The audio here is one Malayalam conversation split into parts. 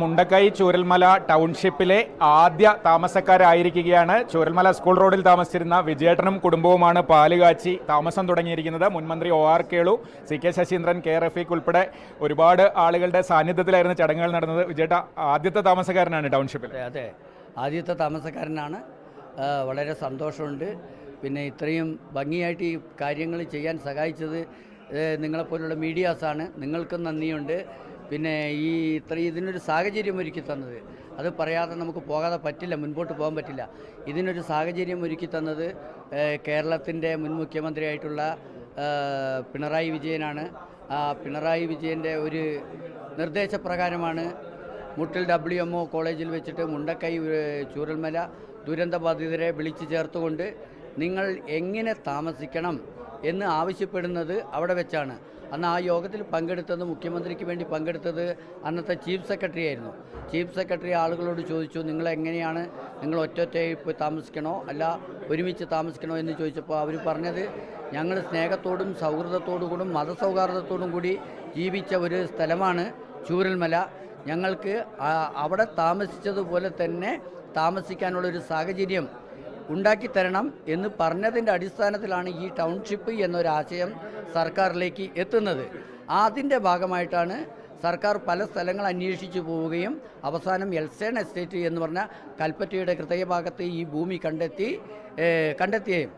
മുണ്ടക്കൈ ചൂരൽമല ടൗൺഷിപ്പിലെ ആദ്യ താമസക്കാരായിരിക്കുകയാണ്. ചൂരൽമല സ്കൂൾ റോഡിൽ താമസിച്ചിരുന്ന വിജയേട്ടനും കുടുംബവുമാണ് പാലുകാച്ചി താമസം തുടങ്ങിയിരിക്കുന്നത്. മുൻമന്ത്രി OR Kelu, CK Saseendran, K Rafeeq ഉൾപ്പെടെ ഒരുപാട് ആളുകളുടെ സാന്നിധ്യത്തിലായിരുന്നു ചടങ്ങുകൾ നടന്നത്. വിജയേട്ട ആദ്യത്തെ താമസക്കാരനാണ് ടൗൺഷിപ്പിൽ. അതെ, ആദ്യത്തെ താമസക്കാരനാണ്. വളരെ സന്തോഷമുണ്ട്. പിന്നെ ഇത്രയും ഭംഗിയായിട്ട് ഈ കാര്യങ്ങൾ ചെയ്യാൻ സഹായിച്ചത് നിങ്ങളെപ്പോലുള്ള മീഡിയാസാണ്. നിങ്ങൾക്കും നന്ദിയുണ്ട്. പിന്നെ ഇതിനൊരു സാഹചര്യം ഒരുക്കി തന്നത്, അത് പറയാതെ നമുക്ക് പോകാതെ പറ്റില്ല, മുൻപോട്ട് പോകാൻ പറ്റില്ല. ഇതിനൊരു സാഹചര്യം ഒരുക്കി തന്നത് കേരളത്തിൻ്റെ മുൻ മുഖ്യമന്ത്രിയായിട്ടുള്ള പിണറായി വിജയനാണ്. ആ പിണറായി വിജയൻ്റെ ഒരു നിർദ്ദേശപ്രകാരമാണ് മുട്ടിൽ WMO കോളേജിൽ വെച്ചിട്ട് മുണ്ടക്കൈ ചൂരൽമല ദുരന്തബാധിതരെ വിളിച്ചു ചേർത്തുകൊണ്ട് നിങ്ങൾ എങ്ങനെ താമസിക്കണം എന്ന് ആവശ്യപ്പെടുന്നത് അവിടെ വെച്ചാണ്. അന്ന് ആ യോഗത്തിൽ പങ്കെടുത്തത്, മുഖ്യമന്ത്രിക്ക് വേണ്ടി പങ്കെടുത്തത് അന്നത്തെ ചീഫ് സെക്രട്ടറി ആയിരുന്നു. ചീഫ് സെക്രട്ടറി ആളുകളോട് ചോദിച്ചു, നിങ്ങൾ ഒറ്റൊറ്റയായി പോയി താമസിക്കണോ അല്ല ഒരുമിച്ച് താമസിക്കണോ എന്ന് ചോദിച്ചപ്പോൾ അവർ പറഞ്ഞത്, ഞങ്ങൾ സ്നേഹത്തോടും സൗഹൃദത്തോടും മതസൗഹാർദ്ദത്തോടും കൂടി ജീവിച്ച ഒരു സ്ഥലമാണ് ചൂരൽമല. ഞങ്ങൾക്ക് അവിടെ താമസിച്ചതുപോലെ തന്നെ താമസിക്കാനുള്ളൊരു സാഹചര്യം ഉണ്ടാക്കിത്തരണം എന്ന് പറഞ്ഞതിൻ്റെ അടിസ്ഥാനത്തിലാണ് ഈ ടൗൺഷിപ്പ് എന്നൊരാശയം സർക്കാരിലേക്ക് എത്തുന്നത്. അതിൻ്റെ ഭാഗമായിട്ടാണ് സർക്കാർ പല സ്ഥലങ്ങൾ അന്വേഷിച്ചു പോവുകയും അവസാനം എൽസേൺ എസ്റ്റേറ്റ് എന്ന് പറഞ്ഞ കൽപ്പറ്റയുടെ ഹൃദയഭാഗത്ത് ഈ ഭൂമി കണ്ടെത്തുകയും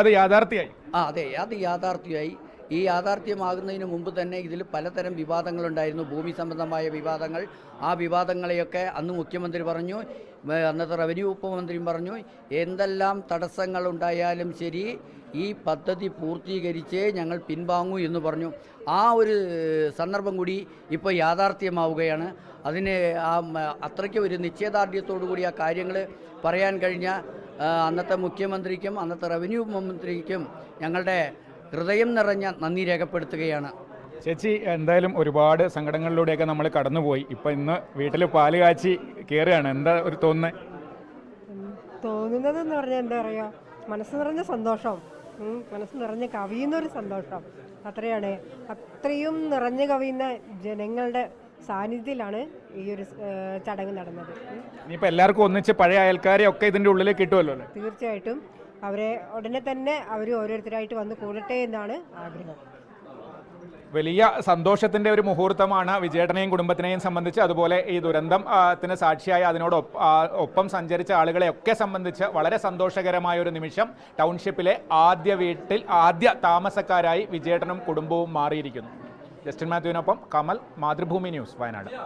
അത് യാഥാർത്ഥ്യമായി. അതെ, അത് യാഥാർത്ഥ്യമായി. ഈ യാഥാർത്ഥ്യമാകുന്നതിന് മുമ്പ് തന്നെ ഇതിൽ പലതരം വിവാദങ്ങളുണ്ടായിരുന്നു, ഭൂമി സംബന്ധമായ വിവാദങ്ങൾ. ആ വിവാദങ്ങളെയൊക്കെ അന്ന് മുഖ്യമന്ത്രി പറഞ്ഞു, അന്നത്തെ റവന്യൂ ഉപമന്ത്രിയും പറഞ്ഞു, എന്തെല്ലാം തടസ്സങ്ങളുണ്ടായാലും ശരി ഈ പദ്ധതി പൂർത്തീകരിച്ചേ ഞങ്ങൾ പിൻവാങ്ങൂ എന്ന് പറഞ്ഞു. ആ ഒരു സന്ദർഭം കൂടി ഇപ്പോൾ യാഥാർത്ഥ്യമാവുകയാണ്. അതിന് അത്രയ്ക്ക് ഒരു നിശ്ചയദാർഢ്യത്തോടു കൂടി ആ കാര്യങ്ങൾ പറയാൻ കഴിഞ്ഞ അന്നത്തെ മുഖ്യമന്ത്രിക്കും അന്നത്തെ റവന്യൂ മന്ത്രിക്കും ഞങ്ങളുടെ ഹൃദയം നിറഞ്ഞ നന്ദി രേഖപ്പെടുത്തുകയാണ്. ചേച്ചി, എന്തായാലും ഒരുപാട് സങ്കടങ്ങളിലൂടെയൊക്കെ നമ്മൾ കടന്നുപോയി. ഇപ്പം ഇന്ന് വീട്ടിൽ പാല് കാച്ചി കയറുകയാണ്. എന്താ ഒരു തോന്നുന്നതെന്ന് പറഞ്ഞാൽ എന്താ പറയുക, മനസ്സ് നിറഞ്ഞ സന്തോഷം, മനസ്സ് നിറഞ്ഞ് കവിയുന്നൊരു സന്തോഷം. അത്രയാണ്. അത്രയും നിറഞ്ഞു കവിയുന്ന ജനങ്ങളുടെ സാന്നിധ്യത്തിലാണ് ഈ ഒരു ചടങ്ങ് നടന്നത്. ഇനിയിപ്പോൾ എല്ലാവർക്കും ഒന്നിച്ച് പഴയ അയൽക്കാരെ ഒക്കെ ഇതിൻ്റെ ഉള്ളിൽ കിട്ടുമല്ലോ. തീർച്ചയായിട്ടും അവരെ ഉടനെ തന്നെ അവർ ഓരോരുത്തരായിട്ട് വന്ന് കൂടട്ടെ എന്നാണ് ആഗ്രഹം. വലിയ സന്തോഷത്തിൻ്റെ ഒരു മുഹൂർത്തമാണ് വിജയേട്ടനെയും കുടുംബത്തിനെയും സംബന്ധിച്ച്. അതുപോലെ ഈ ദുരന്തത്തിന് സാക്ഷിയായ ഒപ്പം സഞ്ചരിച്ച ആളുകളെയൊക്കെ സംബന്ധിച്ച് വളരെ സന്തോഷകരമായ ഒരു നിമിഷം. ടൗൺഷിപ്പിലെ ആദ്യ താമസക്കാരായി വിജയേട്ടനും കുടുംബവും മാറിയിരിക്കുന്നു. ജസ്റ്റിൻ മാത്യുവിനൊപ്പം കമൽ, മാതൃഭൂമി ന്യൂസ്, വയനാട്.